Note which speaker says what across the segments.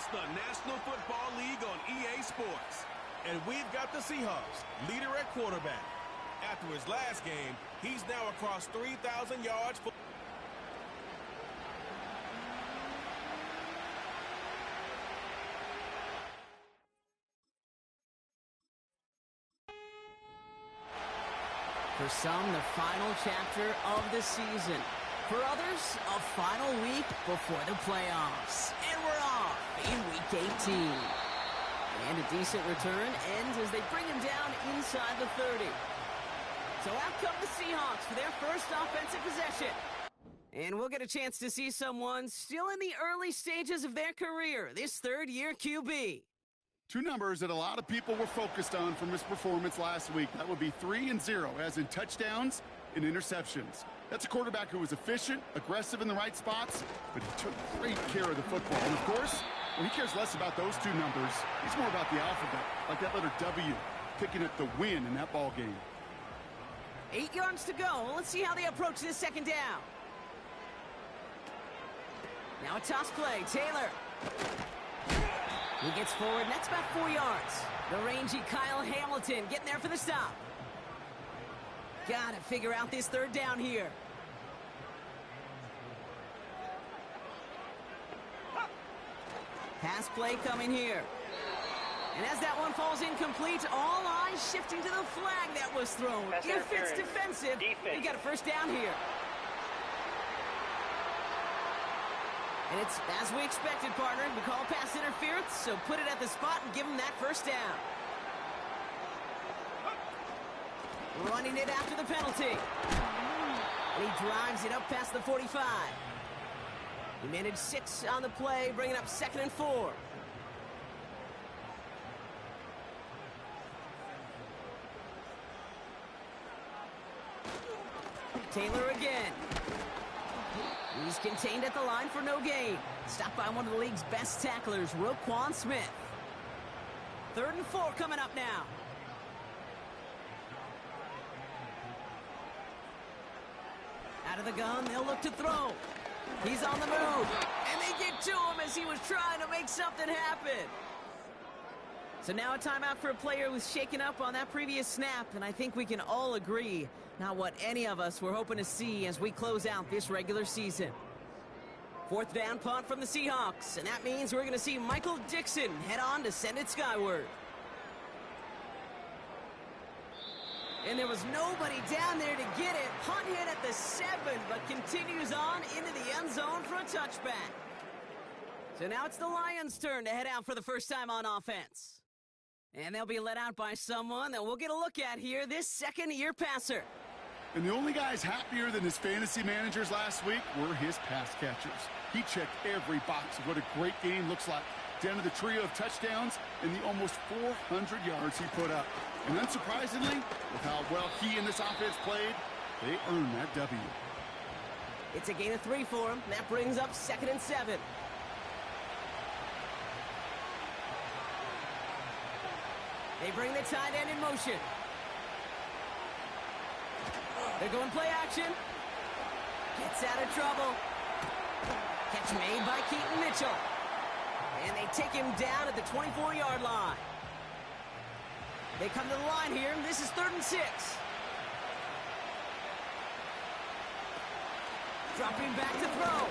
Speaker 1: It's the National Football League on EA Sports. And we've got the Seahawks, leader at quarterback. After his last game, he's now across 3,000 yards for...
Speaker 2: For some, the final chapter of the season. For others, a final week before the playoffs. And we're off in Week 18. And a decent return ends as they bring him down inside the 30. So out come the Seahawks for their first offensive possession. And we'll get a chance to see someone still in the early stages of their career, this third-year QB.
Speaker 3: Two numbers that a lot of people were focused on from his performance last week. That would be 3 and 0, as in touchdowns and interceptions. That's a quarterback who was efficient, aggressive in the right spots, but he took great care of the football. And, of course, well, he cares less about those two numbers. He's more about the alphabet, like that letter W, picking up the win in that ball game.
Speaker 2: 8 yards to go. Let's see how they approach this second down. Now a toss play. Taylor. He gets forward, and that's about 4 yards. The rangy Kyle Hamilton getting there for the stop. Got to figure out this third down here. Pass play coming here. And as that one falls incomplete, all eyes shifting to the flag that was thrown. If it's defensive, we got a first down here. And it's as we expected, partner. We call pass interference, so put it at the spot and give him that first down. Running it after the penalty. And he drives it up past the 45. He managed 6 on the play, bringing up 2nd and 4. Taylor again. He's contained at the line for no gain. Stopped by one of the league's best tacklers, Roquan Smith. 3rd and 4 coming up now. Out of the gun, they'll look to throw. He's on the move. And they get to him as he was trying to make something happen. So now a timeout for a player who was shaken up on that previous snap, and I think we can all agree, not what any of us were hoping to see as we close out this regular season. 4th down punt from the Seahawks, and that means we're going to see Michael Dixon head on to send it skyward. And there was nobody down there to get it. Punt hit at the 7, but continues on into the end zone for a touchback. So now it's the Lions' turn to head out for the first time on offense. And they'll be let out by someone that we'll get a look at here, this second-year passer.
Speaker 3: And the only guys happier than his fantasy managers last week were his pass catchers. He checked every box of what a great game looks like, down to the trio of touchdowns and the almost 400 yards he put up. And unsurprisingly, with how well he and this offense played, they earned that W.
Speaker 2: It's a gain of 3 for him. That brings up 2nd and 7. They bring the tight end in motion. They're going play action. Gets out of trouble. Catch made by Keaton Mitchell. And they take him down at the 24-yard line. They come to the line here. This is 3rd and 6. Dropping back to throw.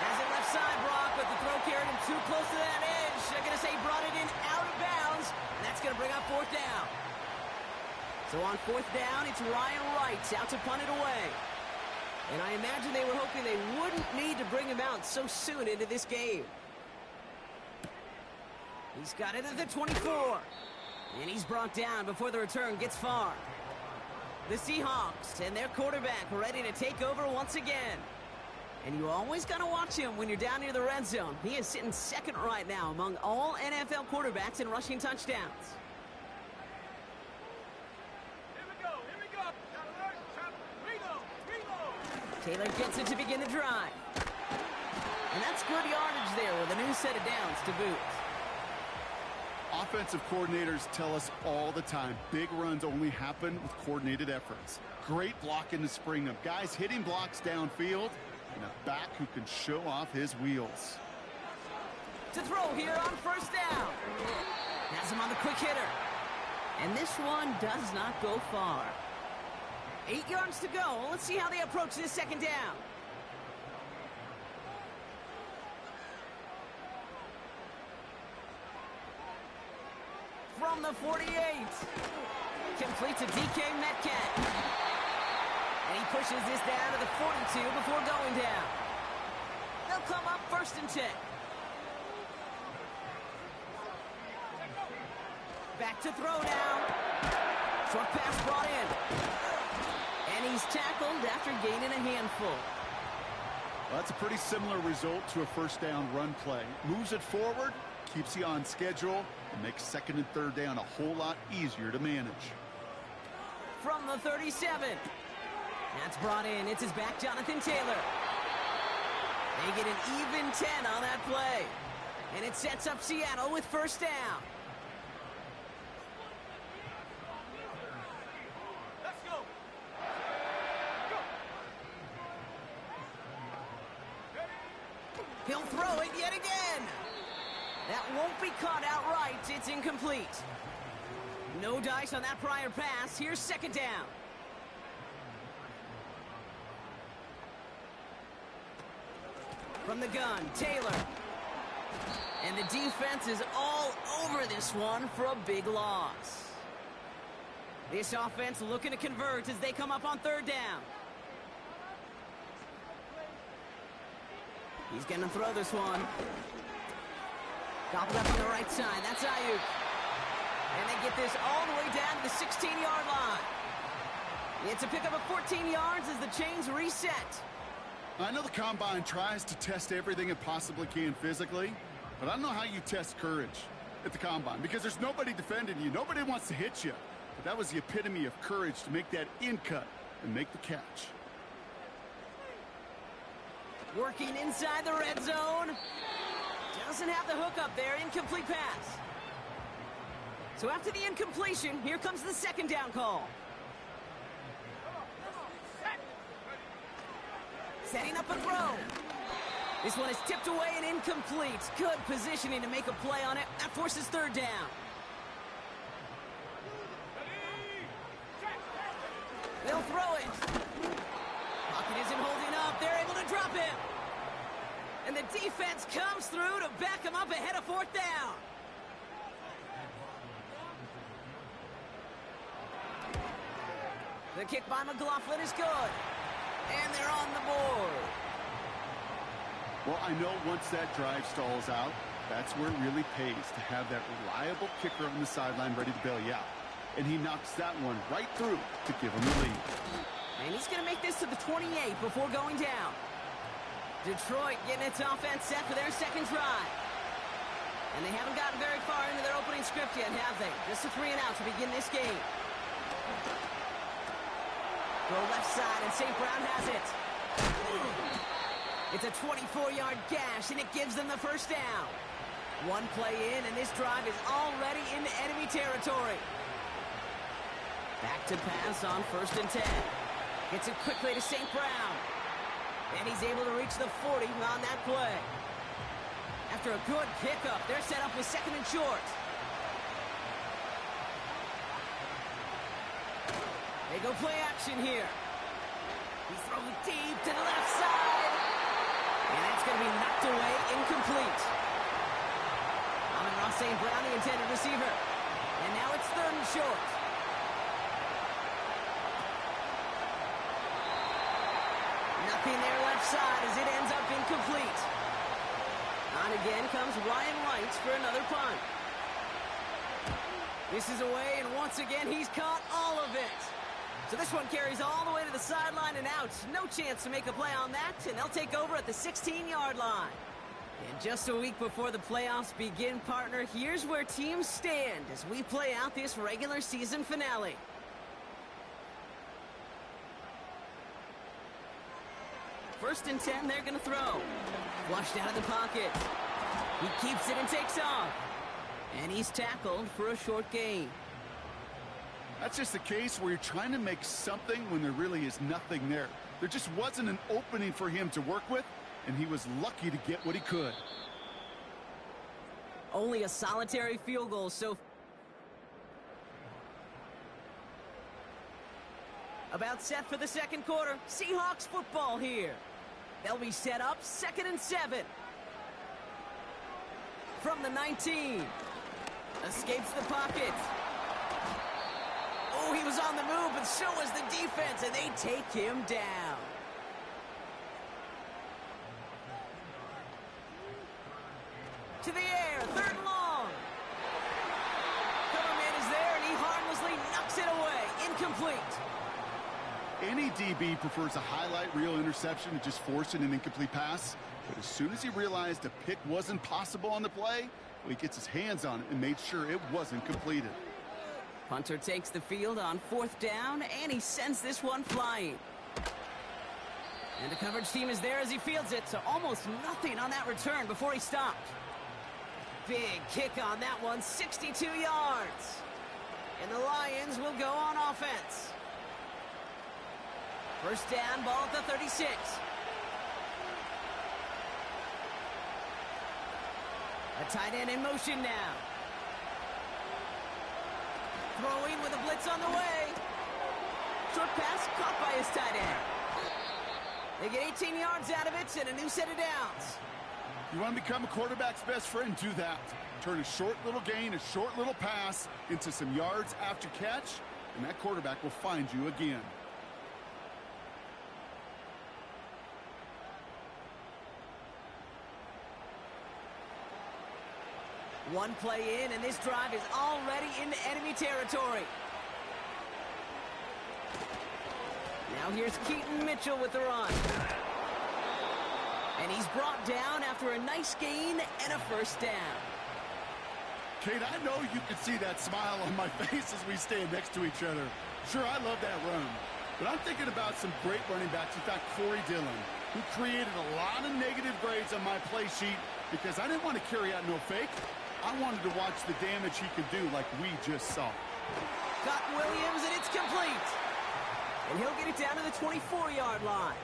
Speaker 2: Has it left side, Brock, but the throw carried him too close to that edge. They're going to say brought it in out of bounds. And that's going to bring up 4th down. So on 4th down, it's Ryan Wright out to punt it away. And I imagine they were hoping they wouldn't need to bring him out so soon into this game. He's got it at the 24. And he's brought down before the return gets far. The Seahawks and their quarterback ready to take over once again. And you always got to watch him when you're down near the red zone. He is sitting 2nd right now among all NFL quarterbacks in rushing touchdowns. Taylor gets it to begin the drive. And that's good yardage there with a new set of downs to boot.
Speaker 3: Offensive coordinators tell us all the time, big runs only happen with coordinated efforts. Great blocking to spring them. Guys hitting blocks downfield. and a back who can show off his wheels.
Speaker 2: To throw here on first down. Has him on the quick hitter. And this one does not go far. 8 yards to go. Let's see how they approach this second down. From the 48. Complete to DK Metcalf. And he pushes this down to the 42 before going down. They'll come up 1st and 10. Back to throw now. Short pass brought in. And he's tackled after gaining a handful.
Speaker 3: Well, that's a pretty similar result to a first down run play. Moves it forward, keeps you on schedule, and makes 2nd and 3rd down a whole lot easier to manage.
Speaker 2: From the 37. That's brought in. It's his back, Jonathan Taylor. They get an even 10 on that play. And it sets up Seattle with 1st down. He'll throw it yet again. That won't be caught outright. It's incomplete. No dice on that prior pass. Here's 2nd down. From the gun, Taylor. And the defense is all over this one for a big loss. This offense looking to convert as they come up on 3rd down. He's going to throw this one. Gobbled up on the right side. That's Ayuk. And they get this all the way down to the 16-yard line. It's a pickup of 14 yards as the chains reset.
Speaker 3: I know the Combine tries to test everything it possibly can physically, but I don't know how you test courage at the Combine because there's nobody defending you. Nobody wants to hit you. But that was the epitome of courage to make that in cut and make the catch.
Speaker 2: Working inside the red zone. Doesn't have the hook up there. Incomplete pass. So after the incompletion, here comes the 2nd down call. Setting up a throw. This one is tipped away and incomplete. Good positioning to make a play on it. That forces 3rd down. They'll throw it. Pocket isn't holding up. They're able to drop him. And the defense comes through to back him up ahead of 4th down. The kick by McLaughlin is good. And they're on the board.
Speaker 3: Well, I know once that drive stalls out, that's where it really pays to have that reliable kicker on the sideline ready to bail you out. And he knocks that one right through to give him the lead.
Speaker 2: And he's going to make this to the 28 before going down. Detroit getting its offense set for their 2nd drive. And they haven't gotten very far into their opening script yet, have they? Just a 3 and out to begin this game. Go left side, and St. Brown has it. It's a 24-yard gash, and it gives them the 1st down. One play in, and this drive is already into enemy territory. Back to pass on 1st and 10. Gets it quickly to St. Brown. And he's able to reach the 40 on that play. After a good pickup, they're set up with 2nd and short. They go play action here. He throws deep to the left side. And it's going to be knocked away, incomplete. Amon-Ra St. Brown, the intended receiver. And now it's 3rd and short. Nothing there left side as it ends up incomplete. On again comes Ryan Wright for another punt. This is away, and once again, he's caught all of it. So this one carries all the way to the sideline and out. No chance to make a play on that, and they'll take over at the 16-yard line. And just a week before the playoffs begin, partner, here's where teams stand as we play out this regular season finale. First and 10, they're going to throw. Flushed out of the pocket. He keeps it and takes off. And he's tackled for a short gain.
Speaker 3: That's just the case where you're trying to make something when there really is nothing there. There just wasn't an opening for him to work with, and he was lucky to get what he could.
Speaker 2: Only a solitary field goal, so about set for the second quarter. Seahawks football here. They'll be set up 2nd and 7. From the 19. Escapes the pocket. Oh, he was on the move, but so was the defense, and they take him down. To the air, 3rd and long. Coverman is there, and he harmlessly knocks it away. Incomplete.
Speaker 3: Any DB prefers a highlight reel interception to just forcing an incomplete pass. But as soon as he realized a pick wasn't possible on the play, well, he gets his hands on it and made sure it wasn't completed.
Speaker 2: Punter takes the field on 4th down, and he sends this one flying. And the coverage team is there as he fields it, so almost nothing on that return before he stopped. Big kick on that one, 62 yards. And the Lions will go on offense. 1st down, ball at the 36. A tight end in motion now. Throwing with a blitz on the way. Short pass caught by his tight end. They get 18 yards out of it and a new set of downs.
Speaker 3: You want to become a quarterback's best friend? Do that. Turn a short little gain, a short little pass into some yards after catch, and that quarterback will find you again.
Speaker 2: One play in, and this drive is already into enemy territory. Now here's Keaton Mitchell with the run. And he's brought down after a nice gain and a 1st down.
Speaker 3: Kate, I know you can see that smile on my face as we stand next to each other. Sure, I love that run. But I'm thinking about some great running backs. In fact, Corey Dillon, who created a lot of negative grades on my play sheet because I didn't want to carry out no fake. I wanted to watch the damage he could do like we just saw.
Speaker 2: Got Williams, and it's complete. And he'll get it down to the 24-yard line.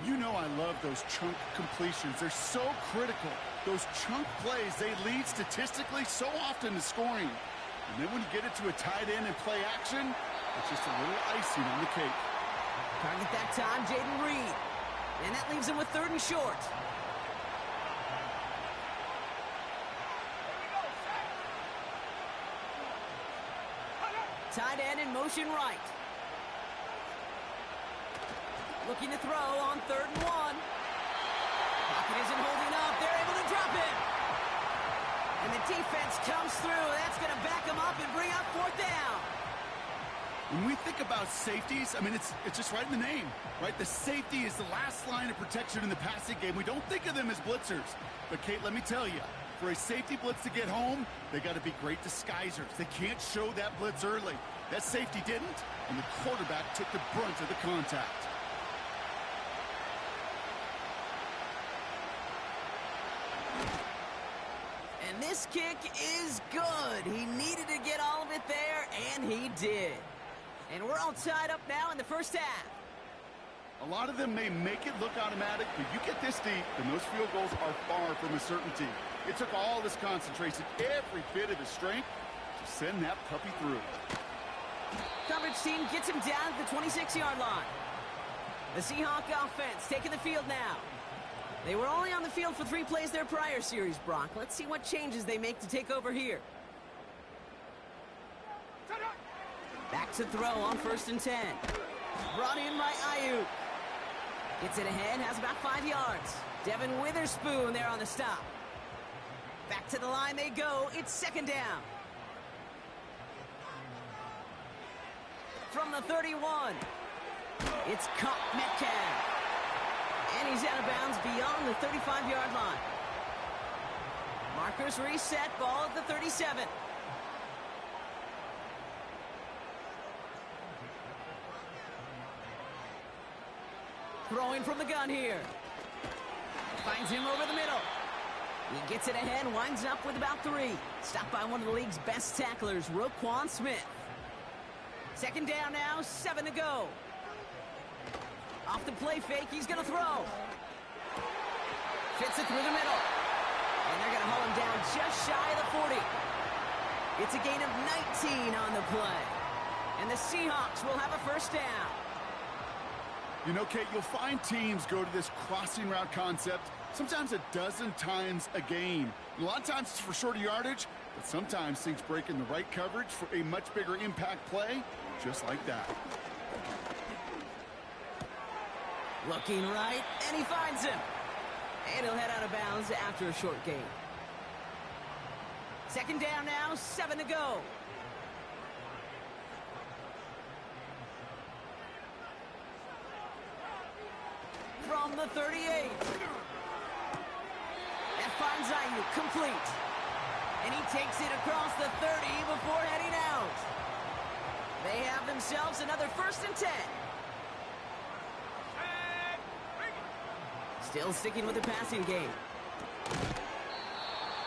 Speaker 3: You know I love those chunk completions. They're so critical. Those chunk plays, they lead statistically so often to scoring. And then when you get it to a tight end and play action, it's just a little icing on the cake.
Speaker 2: Target that time, Jaden Reed. And that leaves him with 3rd and short. Tight end in motion right. Looking to throw on 3rd and 1. Pocket isn't holding up. They're able to drop it. And the defense comes through. That's going to back them up and bring up 4th down.
Speaker 3: When we think about safeties, I mean, it's just right in the name, right? The safety is the last line of protection in the passing game. We don't think of them as blitzers. But, Kate, let me tell you, for a safety blitz to get home, they got to be great disguisers. They can't show that blitz early. That safety didn't, and the quarterback took the brunt of the contact.
Speaker 2: And this kick is good. He needed to get all of it there, and he did. And we're all tied up now in the 1st half.
Speaker 3: A lot of them may make it look automatic, but you get this deep, and those field goals are far from a certainty. It took all this concentration, every bit of his strength, to send that puppy through.
Speaker 2: Coverage team gets him down at the 26-yard line. The Seahawks offense taking the field now. They were only on the field for 3 plays their prior series, Brock. Let's see what changes they make to take over here. Back to throw on 1st and 10. Brought in by Ayuk. Gets it ahead, has about 5 yards. Devin Witherspoon there on the stop. Back to the line they go. It's 2nd down. From the 31, it's caught Metcalf. And he's out of bounds beyond the 35-yard line. Markers reset, ball at the 37. Throwing from the gun here. Finds him over the middle. He gets it ahead, winds up with about 3. Stopped by one of the league's best tacklers, Roquan Smith. 2nd down now, 7 to go. Off the play fake, he's going to throw. Fits it through the middle. And they're going to haul him down just shy of the 40. It's a gain of 19 on the play. And the Seahawks will have a first down.
Speaker 3: You know, Kate, you'll find teams go to this crossing route concept sometimes a dozen times a game. A lot of times it's for shorter yardage, but sometimes things break in the right coverage for a much bigger impact play, just like that.
Speaker 2: Looking right, and he finds him. And he'll head out of bounds after a short gain. Second down now, 7 to go. From the 38. That finds Ayuk complete. And he takes it across the 30 before heading out. They have themselves another 1st and 10. Still sticking with the passing game.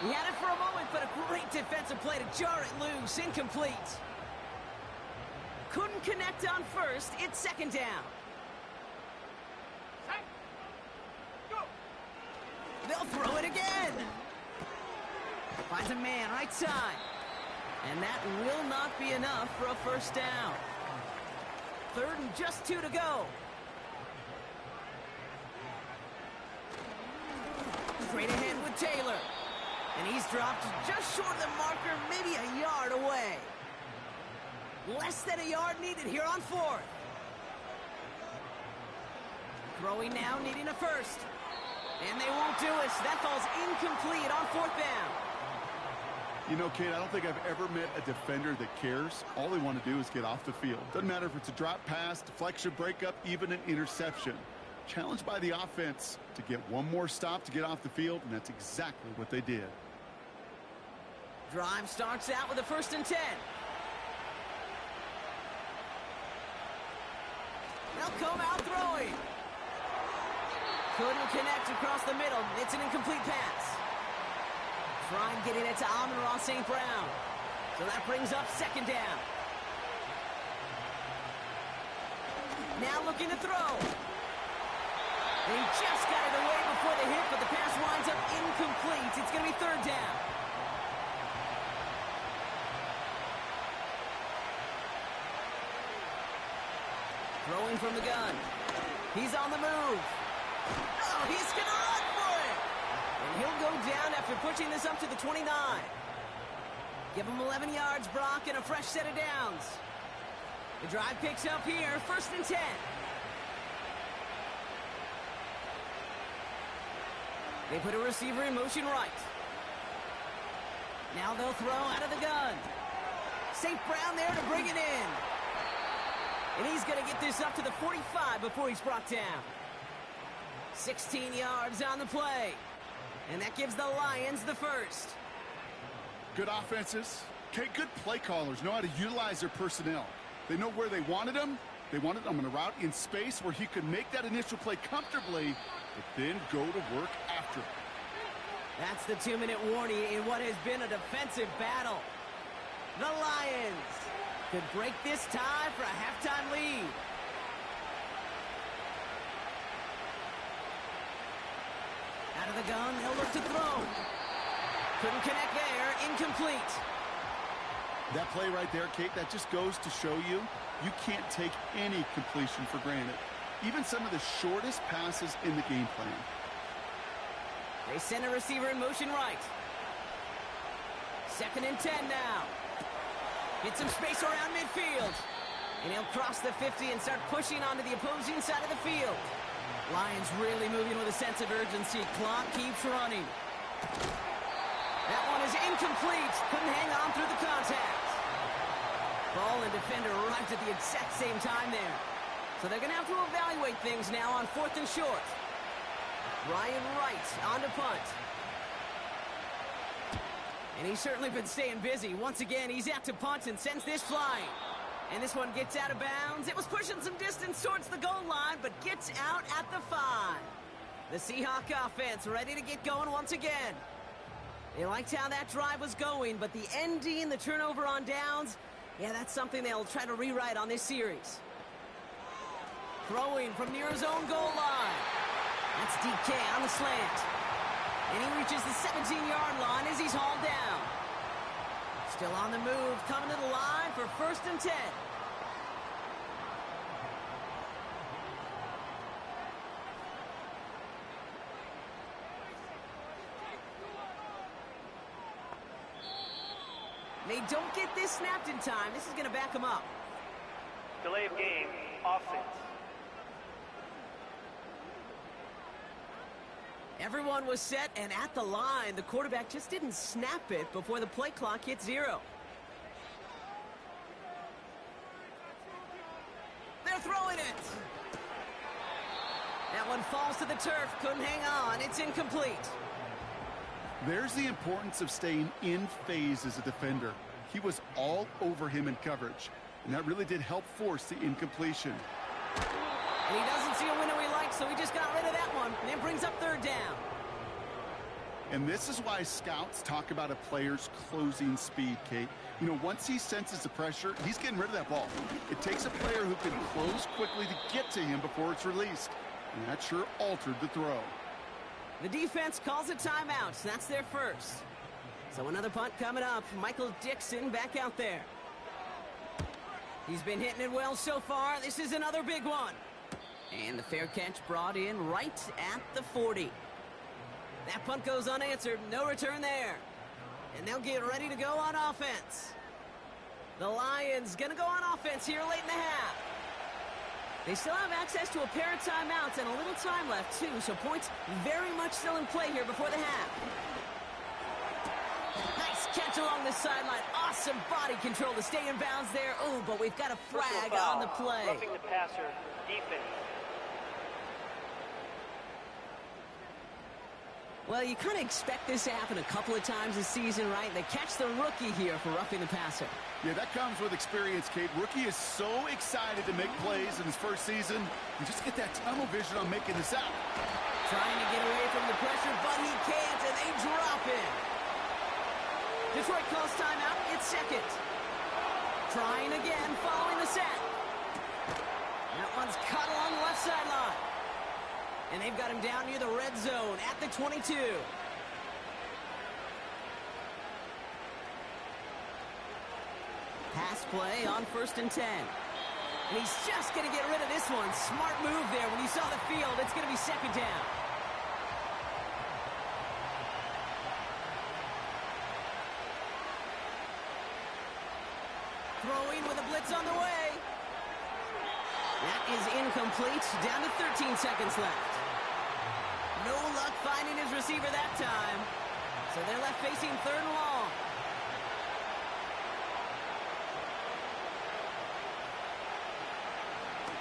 Speaker 2: He had it for a moment, but a great defensive play to jar it loose. Incomplete. Couldn't connect on first. It's 2nd down. They'll throw it again. Finds a man right side. And that will not be enough for a 1st down. 3rd and just 2 to go. Straight ahead with Taylor. And he's dropped just short of the marker, maybe a yard away. Less than a yard needed here on 4th. Throwing now, needing a 1st. And they won't do it. That falls incomplete on 4th down.
Speaker 3: You know, Kate, I don't think I've ever met a defender that cares. All they want to do is get off the field. Doesn't matter if it's a drop pass, deflection, breakup, even an interception. Challenged by the offense to get one more stop to get off the field, and that's exactly what they did.
Speaker 2: Drive starts out with a 1st and 10. They'll come out throwing. Couldn't connect across the middle. It's an incomplete pass. Trying getting it to Amon-Ra St. Brown. So that brings up 2nd down. Now looking to throw. And he just got it away before the hit, but the pass winds up incomplete. It's going to be 3rd down. Throwing from the gun. He's on the move. Oh, he's going to run for it. And he'll go down after pushing this up to the 29. Give him 11 yards, Brock, and a fresh set of downs. The drive picks up here, 1st and 10. They put a receiver in motion right. Now they'll throw out of the gun. St. Brown there to bring it in. And he's going to get this up to the 45 before he's brought down. 16 yards on the play. And that gives the Lions the 1st.
Speaker 3: Good offenses. Okay, good play callers know how to utilize their personnel. They know where they wanted him. They wanted him on a route in space where he could make that initial play comfortably, but then go to work after it.
Speaker 2: That's the 2-minute warning in what has been a defensive battle. The Lions could break this tie for a halftime lead. Out of the gun, they'll look to throw. Couldn't connect there, incomplete.
Speaker 3: That play right there, Kate, that just goes to show you can't take any completion for granted. Even some of the shortest passes in the game plan.
Speaker 2: They send a receiver in motion right. 2nd and 10 now. Get some space around midfield. And he'll cross the 50 and start pushing onto the opposing side of the field. Lions really moving with a sense of urgency. Clock keeps running. That one is incomplete. Couldn't hang on through the contact. Ball and defender arrived at the exact same time there. So they're going to have to evaluate things now on 4th and short. Ryan Wright on to punt. And he's certainly been staying busy. Once again, he's out to punt and sends this flying. And this one gets out of bounds. It was pushing some distance towards the goal line, but gets out at the 5. The Seahawk offense ready to get going once again. They liked how that drive was going, but the ending, the turnover on downs, yeah, that's something they'll try to rewrite on this series. Throwing from near his own goal line. That's DK on the slant. And he reaches the 17-yard line as he's hauled down. Still on the move, coming to the line for 1st and 10. They don't get this snapped in time. This is going to back them up.
Speaker 4: Delay of game, offense.
Speaker 2: Everyone was set and at the line. The quarterback just didn't snap it before the play clock hit 0. They're throwing it. That one falls to the turf. Couldn't hang on. It's incomplete.
Speaker 3: There's the importance of staying in phase as a defender. He was all over him in coverage, and that really did help force the incompletion.
Speaker 2: And he doesn't see a window he likes, so he just got rid of that one, and it brings up 3rd down.
Speaker 3: And this is why scouts talk about a player's closing speed, Kate. You know, once he senses the pressure, he's getting rid of that ball. It takes a player who can close quickly to get to him before it's released, and that sure altered the throw.
Speaker 2: The defense calls a timeout. That's their first. So another punt coming up. Michael Dixon back out there. He's been hitting it well so far. This is another big one. And the fair catch brought in right at the 40. That punt goes unanswered. No return there. And they'll get ready to go on offense. The Lions going to go on offense here late in the half. They still have access to a pair of timeouts and a little time left, too, so points very much still in play here before the half. Nice catch along the sideline. Awesome body control to stay in bounds there. Oh, but we've got a flag on the play.
Speaker 4: Roughing the passer, defense.
Speaker 2: Well, you kind of expect this to happen a couple of times this season, right? They catch the rookie here for roughing the passer.
Speaker 3: Yeah, that comes with experience, Kate. Rookie is so excited to make plays in his first season. You just get that tunnel vision on making this out.
Speaker 2: Trying to get away from the pressure, but he can't, and they drop him. Detroit calls timeout. It's 2nd. Trying again, following the set. That one's cut along the left sideline. And they've got him down near the red zone at the 22. Pass play on 1st and 10. And he's just going to get rid of this one. Smart move there. When you saw the field, it's going to be 2nd down. Throwing with a blitz on the way. That is incomplete. Down to 13 seconds left. No luck finding his receiver that time. So they're left facing 3rd and long.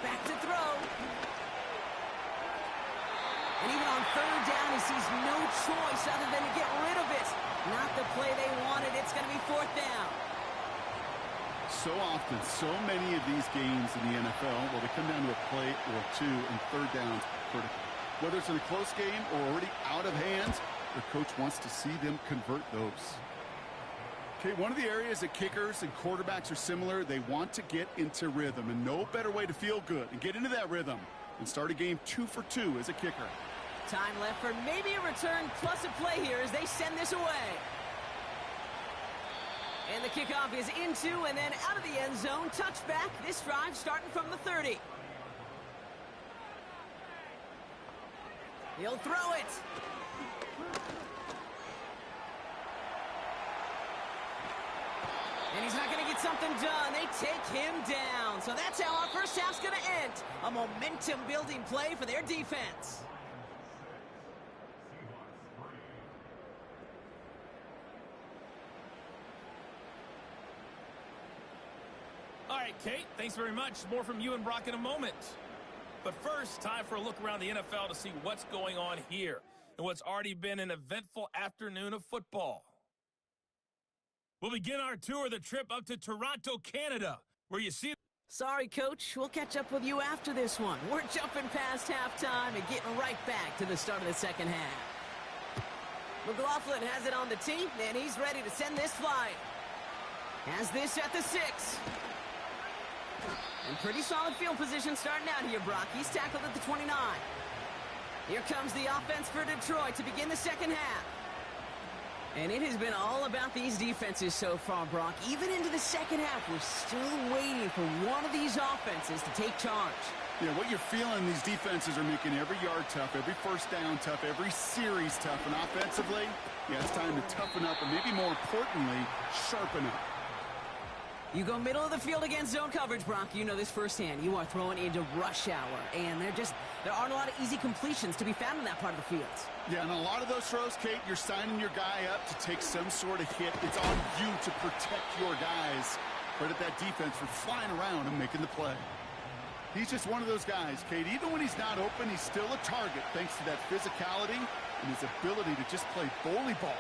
Speaker 2: Back to throw. And even on 3rd down, he sees no choice other than to get rid of it. Not the play they wanted. It's going to be 4th down.
Speaker 3: So often, so many of these games in the NFL, well, they come down to a play or two and 3rd downs critical. Whether it's in a close game or already out of hands, the coach wants to see them convert those. Okay, one of the areas that kickers and quarterbacks are similar, they want to get into rhythm, and no better way to feel good and get into that rhythm and start a game 2 for 2 as a kicker.
Speaker 2: Time left for maybe a return plus a play here as they send this away. And the kickoff is into and then out of the end zone. Touchback. This drive starting from the 30. He'll throw it. And he's not going to get something done. They take him down. So that's how our first half's going to end. A momentum-building play for their defense.
Speaker 5: All right, Kate, thanks very much. More from you and Brock in a moment. But first, time for a look around the NFL to see what's going on here in what's already been an eventful afternoon of football. We'll begin our tour of the trip up to Toronto, Canada, where you see...
Speaker 2: Sorry, Coach. We'll catch up with you after this one. We're jumping past halftime and getting right back to the start of the second half. McLaughlin has it on the tee, and he's ready to send this flying. Has this at the 6. And pretty solid field position starting out here, Brock. He's tackled at the 29. Here comes the offense for Detroit to begin the second half. And it has been all about these defenses so far, Brock. Even into the second half, we're still waiting for one of these offenses to take charge.
Speaker 3: Yeah, what you're feeling, these defenses are making every yard tough, every first down tough, every series tough. And offensively, yeah, it's time to toughen up, and maybe more importantly, sharpen up.
Speaker 2: You go middle of the field against zone coverage, Brock. You know this firsthand. You are throwing into rush hour, and there aren't a lot of easy completions to be found in that part of the field.
Speaker 3: Yeah, and a lot of those throws, Kate, you're signing your guy up to take some sort of hit. It's on you to protect your guys. Credit that defense for flying around and making the play. He's just one of those guys, Kate. Even when he's not open, he's still a target thanks to that physicality and his ability to just play bully ball.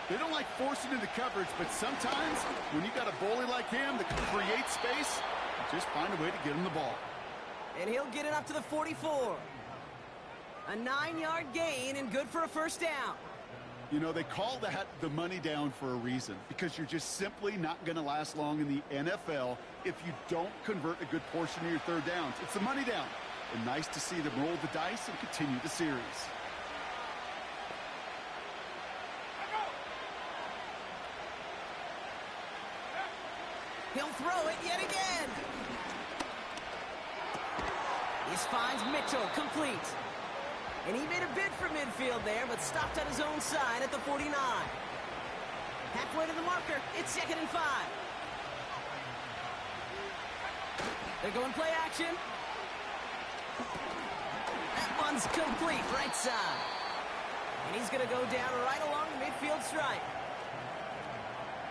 Speaker 3: They don't like forcing into coverage, but sometimes when you got a bully like him that can create space, you just find a way to get him the ball.
Speaker 2: And he'll get it up to the 44. A 9-yard gain and good for a first down.
Speaker 3: You know, they call that the money down for a reason, because you're just simply not going to last long in the NFL if you don't convert a good portion of your third downs. It's the money down. And nice to see them roll the dice and continue the series.
Speaker 2: He'll throw it yet again. This finds Mitchell complete. And he made a bid for midfield there, but stopped on his own side at the 49. Halfway to the marker, it's 2nd and 5. They're going play action. That one's complete, right side. And he's going to go down right along the midfield stripe.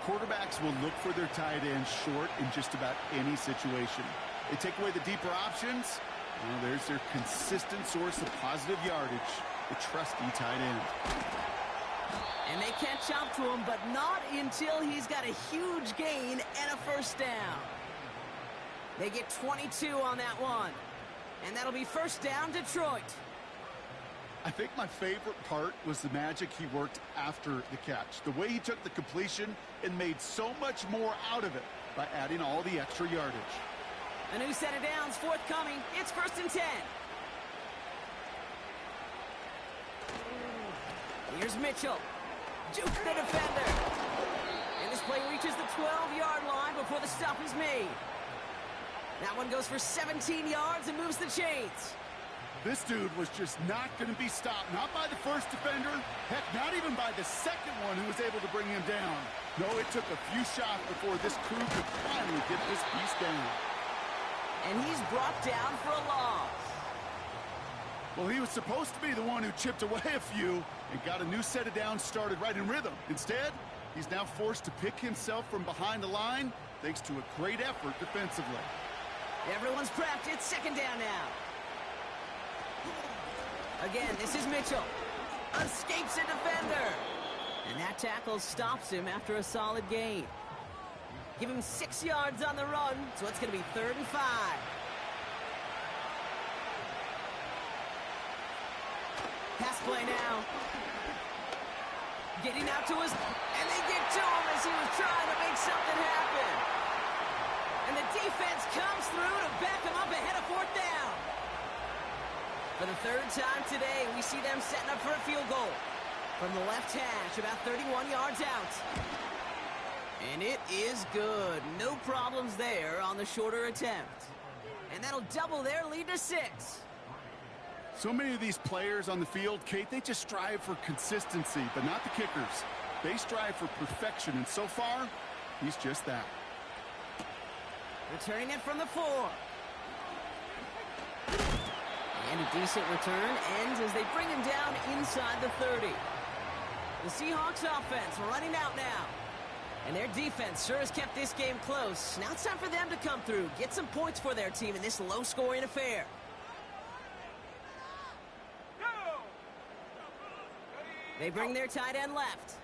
Speaker 3: Quarterbacks will look for their tight end short in just about any situation. They take away the deeper options. Well, there's their consistent source of positive yardage, the trusty tight end.
Speaker 2: And they catch up to him, but not until he's got a huge gain and a first down. They get 22 on that one. And that'll be first down, Detroit.
Speaker 3: I think my favorite part was the magic he worked after the catch. The way he took the completion and made so much more out of it by adding all the extra yardage.
Speaker 2: A new set of downs forthcoming. It's 1st and 10. Here's Mitchell. Juke the defender. And this play reaches the 12-yard line before the stop is made. That one goes for 17 yards and moves the chains.
Speaker 3: This dude was just not going to be stopped. Not by the first defender. Heck, not even by the second one who was able to bring him down. No, it took a few shots before this crew could finally get this piece down.
Speaker 2: And he's brought down for a loss.
Speaker 3: Well, he was supposed to be the one who chipped away a few and got a new set of downs started right in rhythm. Instead, he's now forced to pick himself from behind the line thanks to a great effort defensively.
Speaker 2: Everyone's prepped. It's 2nd down now. Again, this is Mitchell. Escapes a defender. And that tackle stops him after a solid gain. Give him 6 yards on the run, so it's going to be 3rd and 5. Pass play now. Getting out to his... And they get to him as he was trying to make something happen. And the defense comes through to back him up ahead of 4th down. For the 3rd time today, we see them setting up for a field goal. From the left hash, about 31 yards out. And it is good. No problems there on the shorter attempt. And that'll double their lead to 6.
Speaker 3: So many of these players on the field, Kate, they just strive for consistency, but not the kickers. They strive for perfection, and so far, he's just that.
Speaker 2: Returning it from the 4. And a decent return ends as they bring him down inside the 30. The Seahawks offense running out now. And their defense sure has kept this game close. Now it's time for them to come through, get some points for their team in this low-scoring affair. They bring their tight end left.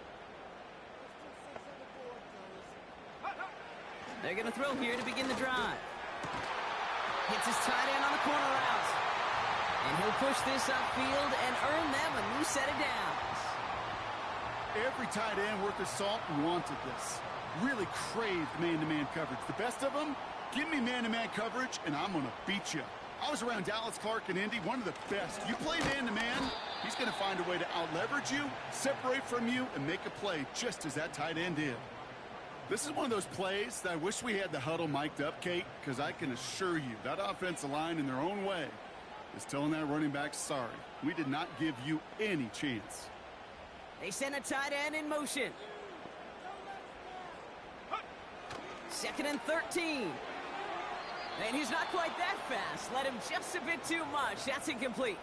Speaker 2: They're going to throw here to begin the drive. Hits his tight end on the corner route. And he'll push this upfield and earn them a new set of downs.
Speaker 3: Every tight end worth their salt wanted this. Really craved man-to-man coverage. The best of them, Give me man-to-man coverage, and I'm going to beat you. I was around Dallas Clark and Indy, one of the best. You play man-to-man, he's going to find a way to out-leverage you, separate from you, and make a play just as that tight end did. This is one of those plays that I wish we had the huddle mic'd up, Kate, because I can assure you that offensive line in their own way is telling that running back, sorry, we did not give you any chance.
Speaker 2: They send a tight end in motion. 2nd and 13. And he's not quite that fast. Let him just a bit too much. That's incomplete.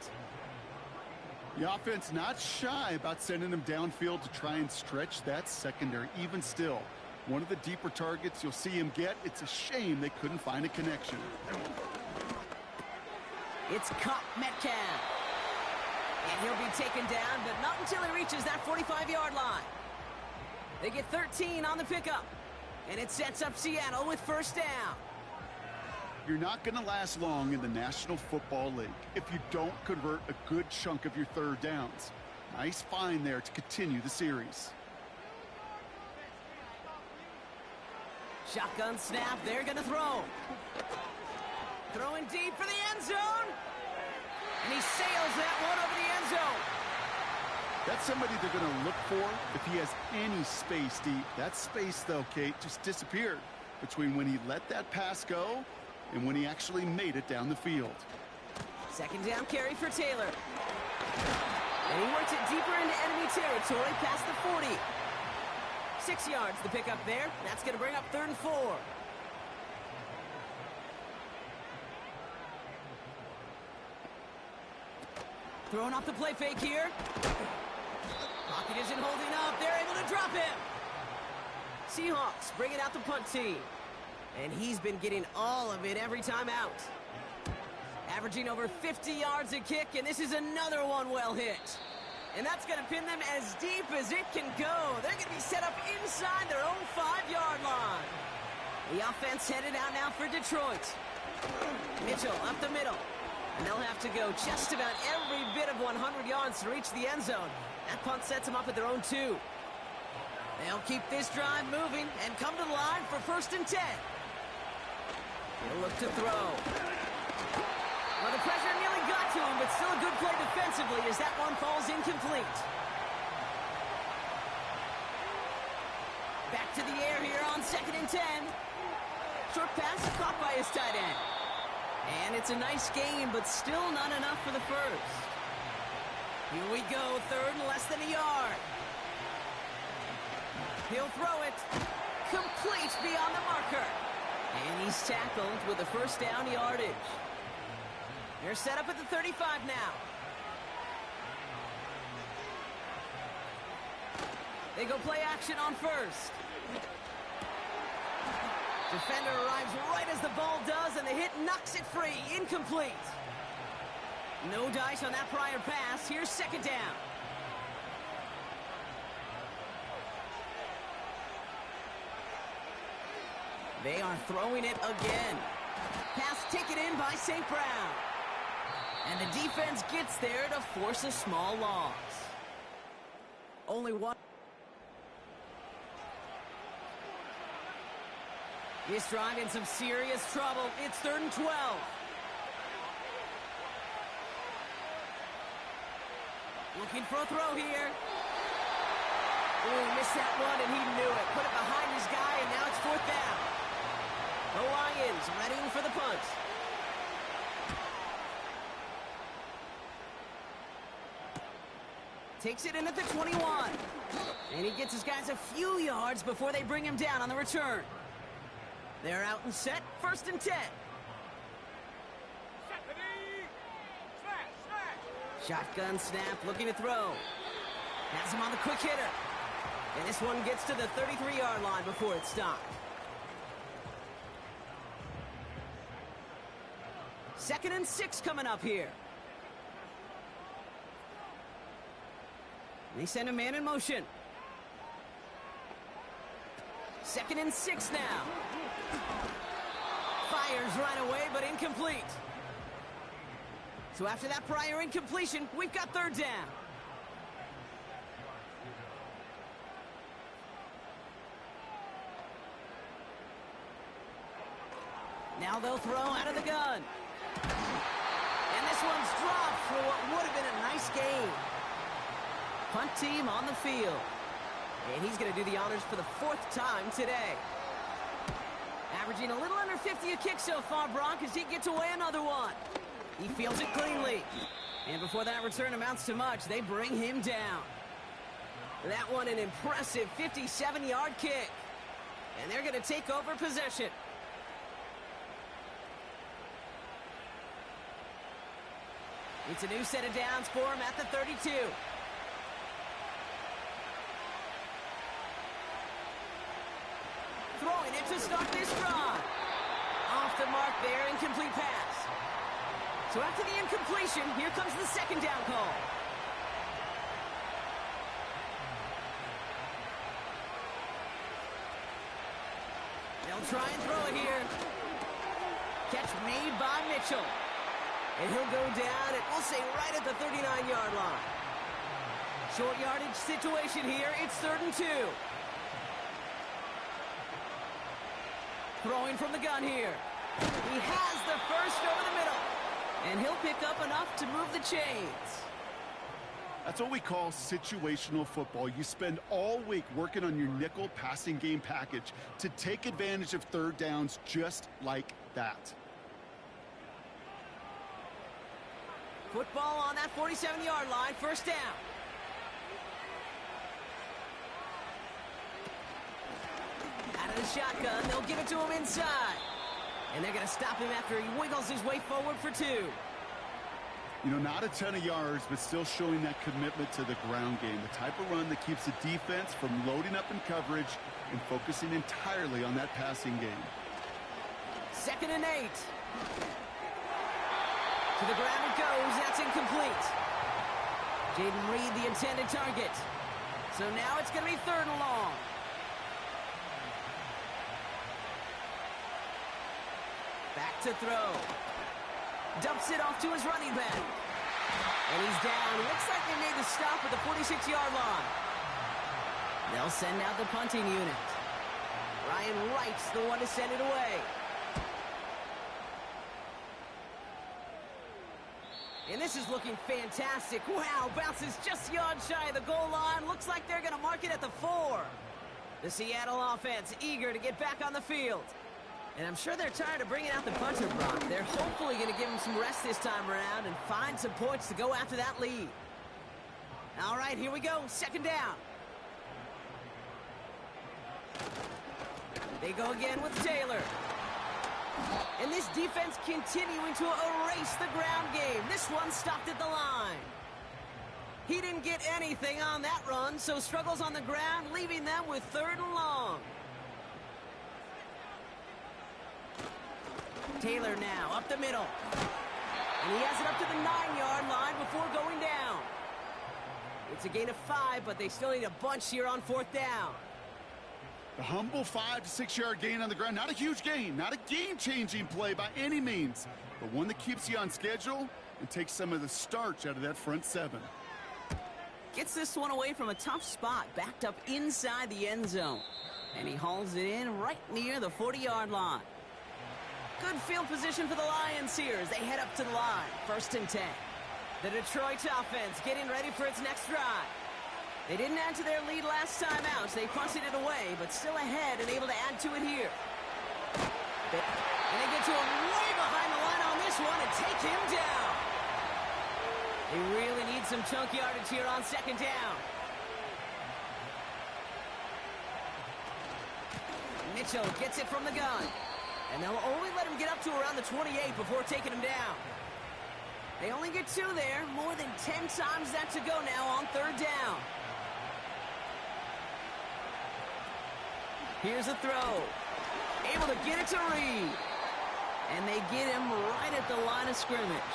Speaker 3: The offense not shy about sending him downfield to try and stretch that secondary. Even still, one of the deeper targets you'll see him get. It's a shame they couldn't find a connection.
Speaker 2: It's Cup Metcalf. And he'll be taken down, but not until he reaches that 45-yard line. They get 13 on the pickup. And it sets up Seattle with first down.
Speaker 3: You're not going to last long in the National Football League if you don't convert a good chunk of your third downs. Nice find there to continue the series.
Speaker 2: Shotgun snap. They're going to throw. Throwing deep for the end zone. And he sails that one over the end zone.
Speaker 3: That's somebody they're going to look for if he has any space deep. That space, though, Kate, just disappeared between when he let that pass go and when he actually made it down the field.
Speaker 2: 2nd down carry for Taylor. And he works it deeper into enemy territory past the 40. 6 yards the pickup there. That's going to bring up 3rd and 4. Throwing off the play fake here. Pocket isn't holding up. They're able to drop him. Seahawks bringing out the punt team. And he's been getting all of it every time out. Averaging over 50 yards a kick, and this is another one well hit. And that's going to pin them as deep as it can go. They're going to be set up inside their own 5-yard line. The offense headed out now for Detroit. Mitchell up the middle. And they'll have to go just about every bit of 100 yards to reach the end zone. That punt sets them up at their own 2. They'll keep this drive moving and come to the line for 1st and 10. He'll look to throw. Well, the pressure nearly got to him, but still a good play defensively as that one falls incomplete. Back to the air here on 2nd and 10. Short pass caught by his tight end. And it's a nice game, but still not enough for the first. Here we go, 3rd and less than a yard. He'll throw it. Complete beyond the marker. And he's tackled with a 1st down yardage. They're set up at the 35 now. They go play action on 1st. Defender arrives right as the ball does, and the hit knocks it free. Incomplete. No dice on that prior pass. Here's 2nd down. They are throwing it again. Pass taken in by St. Brown. And the defense gets there to force a small loss. Only one. This drive in some serious trouble. It's 3rd and 12. Looking for a throw here. Ooh, missed that one, and he knew it. Put it behind his guy, and now it's 4th down. The Lions readying for the punt. Takes it in at the 21. And he gets his guys a few yards before they bring him down on the return. They're out and set, 1st and 10. Shotgun snap, looking to throw. Has him on the quick hitter. And this one gets to the 33-yard line before it's stopped. 2nd and 6 coming up here. They send a man in motion. 2nd and 6 now. Fires right away, but incomplete. So after that prior incompletion, we've got 3rd down. Now they'll throw out of the gun. And this one's dropped for what would have been a nice game. Punt team on the field. And he's going to do the honors for the 4th time today. Averaging a little under 50 a kick so far, Brock, as he gets away another one. He fields it cleanly. And before that return amounts to much, they bring him down. That one an impressive 57-yard kick. And they're going to take over possession. It's a new set of downs for him at the 32. Throwing it to start this drive. Off the mark there, incomplete pass. So after the incompletion, here comes the 2nd down call. They'll try and throw it here. Catch made by Mitchell. And he'll go down, and we'll say right at the 39-yard line. Short yardage situation here. It's 3rd and 2. Throwing from the gun here. He has the first over the middle. And he'll pick up enough to move the chains.
Speaker 3: That's what we call situational football. You spend all week working on your nickel passing game package to take advantage of 3rd downs just like that.
Speaker 2: Football on that 47-yard line, 1st down. Out of the shotgun, they'll give it to him inside. And they're going to stop him after he wiggles his way forward for 2.
Speaker 3: You know, not a ton of yards, but still showing that commitment to the ground game. The type of run that keeps the defense from loading up in coverage and focusing entirely on that passing game.
Speaker 2: 2nd and 8. To the ground it goes. That's incomplete. Jaden Reed, the intended target. So now it's going to be 3rd and long. Back to throw. Dumps it off to his running back. And he's down. Looks like they made the stop at the 46-yard line. They'll send out the punting unit. Ryan Wright's the one to send it away. And this is looking fantastic. Wow, bounces just yards shy of the goal line. Looks like they're going to mark it at the 4. The Seattle offense eager to get back on the field. And I'm sure they're tired of bringing out the punter, Brock. They're hopefully going to give him some rest this time around and find some points to go after that lead. All right, here we go. 2nd down. They go again with Taylor. And this defense continuing to erase the ground game. This one stopped at the line. He didn't get anything on that run, so struggles on the ground, leaving them with 3rd and long. Taylor now up the middle. And he has it up to the 9-yard line before going down. It's a gain of 5, but they still need a bunch here on 4th down.
Speaker 3: The humble 5 to 6 yard gain on the ground. Not a huge gain, not a game-changing play by any means, but one that keeps you on schedule and takes some of the starch out of that front 7.
Speaker 2: Gets this one away from a tough spot, backed up inside the end zone. And he hauls it in right near the 40-yard line. Good field position for the Lions here as they head up to the line. 1st and 10. The Detroit offense getting ready for its next drive. They didn't add to their lead last time out, so they punted it away, but still ahead and able to add to it here. And they get to him way behind the line on this one and take him down. They really need some chunk yardage here on 2nd down. Mitchell gets it from the gun. And they'll only let him get up to around the 28 before taking him down. They only get 2 there. More than 10 times that to go now on 3rd down. Here's a throw. Able to get it to Reed. And they get him right at the line of scrimmage.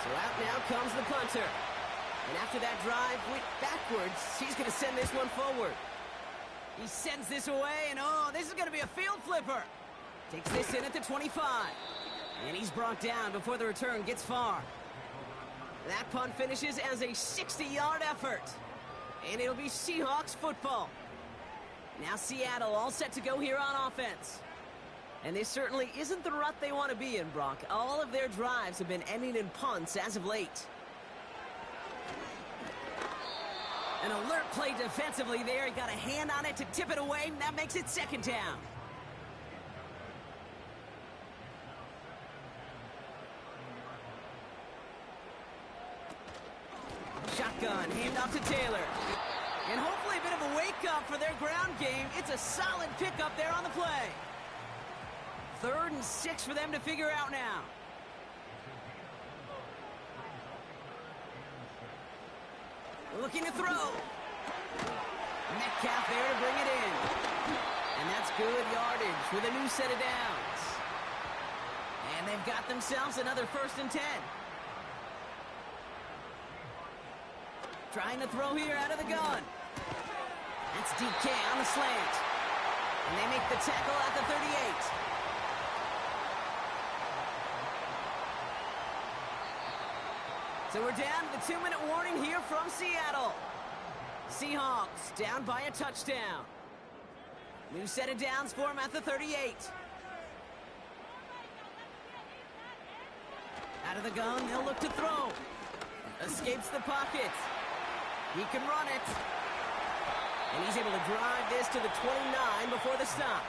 Speaker 2: So out now comes the punter. And after that drive went backwards, he's going to send this one forward. He sends this away, and oh, this is going to be a field flipper. Takes this in at the 25. And he's brought down before the return gets far. That punt finishes as a 60-yard effort. And it'll be Seahawks football. Now Seattle all set to go here on offense. And this certainly isn't the rut they want to be in, Brock. All of their drives have been ending in punts as of late. An alert play defensively there. He got a hand on it to tip it away. That makes it second down. Shotgun, hand off to Taylor. And hopefully a bit of a wake-up for their ground game. It's a solid pickup there on the play. 3rd and 6 for them to figure out now. Looking to throw. Metcalf there to bring it in. And that's good yardage with a new set of downs. And they've got themselves another 1st and 10. Trying to throw here out of the gun. That's DK on the slant. And they make the tackle at the 38. So we're down to the 2-minute warning here from Seattle. Seahawks down by a touchdown. New set of downs for them at the 38. Out of the gun, they'll look to throw. Escapes the pocket. He can run it. And he's able to drive this to the 29 before the stop.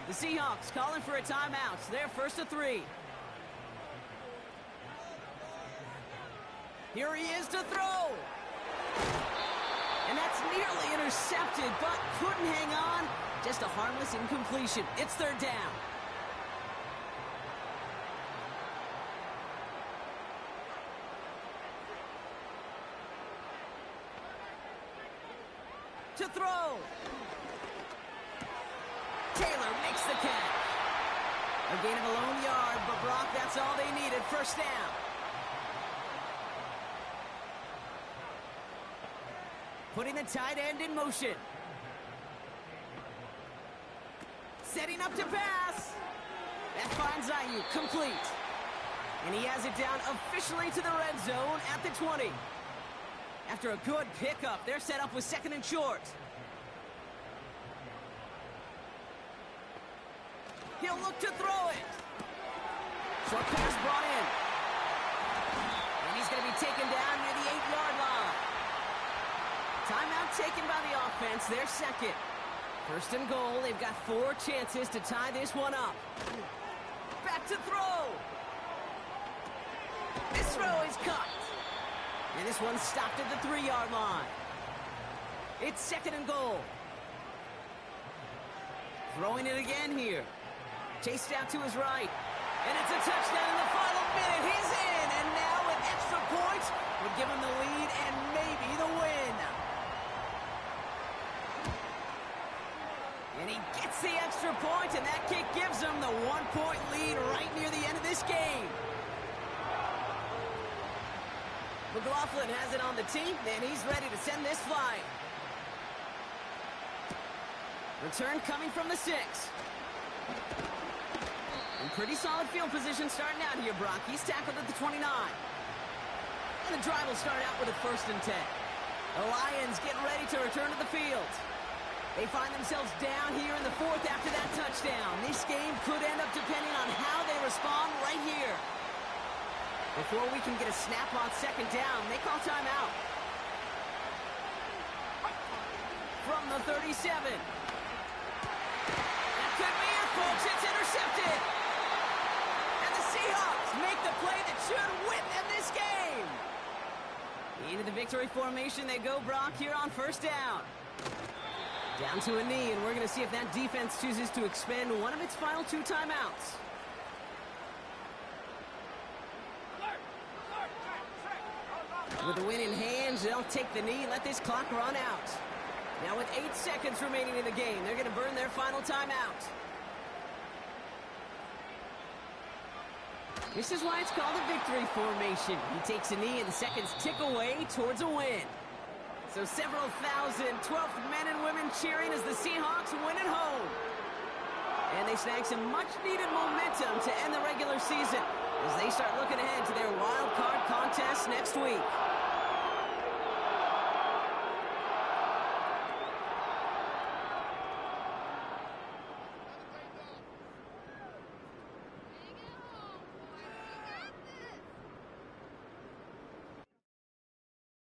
Speaker 2: The Seahawks calling for a timeout. They're 1st and 3. Here he is to throw. And that's nearly intercepted, but couldn't hang on. Just a harmless incompletion. It's 3rd down. To throw. Taylor makes the catch. A gain of a lone yard, but Brock, that's all they needed. 1st down. Putting the tight end in motion. Setting up to pass. That finds Ayuk complete. And he has it down officially to the red zone at the 20. After a good pickup, they're set up with 2nd and short. He'll look to throw it. Short pass brought in. And he's going to be taken down near the 8-yard line. Timeout taken by the offense. They're 2nd. 1st and goal. They've got 4 chances to tie this one up. Back to throw. This throw is cut. And this one's stopped at the 3-yard line. It's 2nd and goal. Throwing it again here. Chased out to his right. And it's a touchdown in the final minute. He's in. And now with extra points would give him the lead and maybe the win. And he gets the extra point, and that kick gives him the 1-point lead right near the end of this game. McLaughlin has it on the tee, and he's ready to send this flying. Return coming from the 6. In pretty solid field position starting out here, Brock. He's tackled at the 29. And the drive will start out with a 1st and 10. The Lions getting ready to return to the field. They find themselves down here in the 4th after that touchdown. This game could end up depending on how they respond right here. Before we can get a snap on 2nd down, they call timeout. From the 37. That could be it, folks. It's intercepted. And the Seahawks make the play that should win them this game. Into the victory formation they go, Brock, here on 1st down. Down to a knee, and we're going to see if that defense chooses to expend one of its final 2 timeouts. With the win in hand, they'll take the knee and let this clock run out. Now with 8 seconds remaining in the game, they're going to burn their final timeout. This is why it's called a victory formation. He takes a knee and the seconds tick away towards a win. So several thousand 12th men and women cheering as the Seahawks win at home. And they snag some much-needed momentum to end the regular season as they start looking ahead to their wild card contest next week.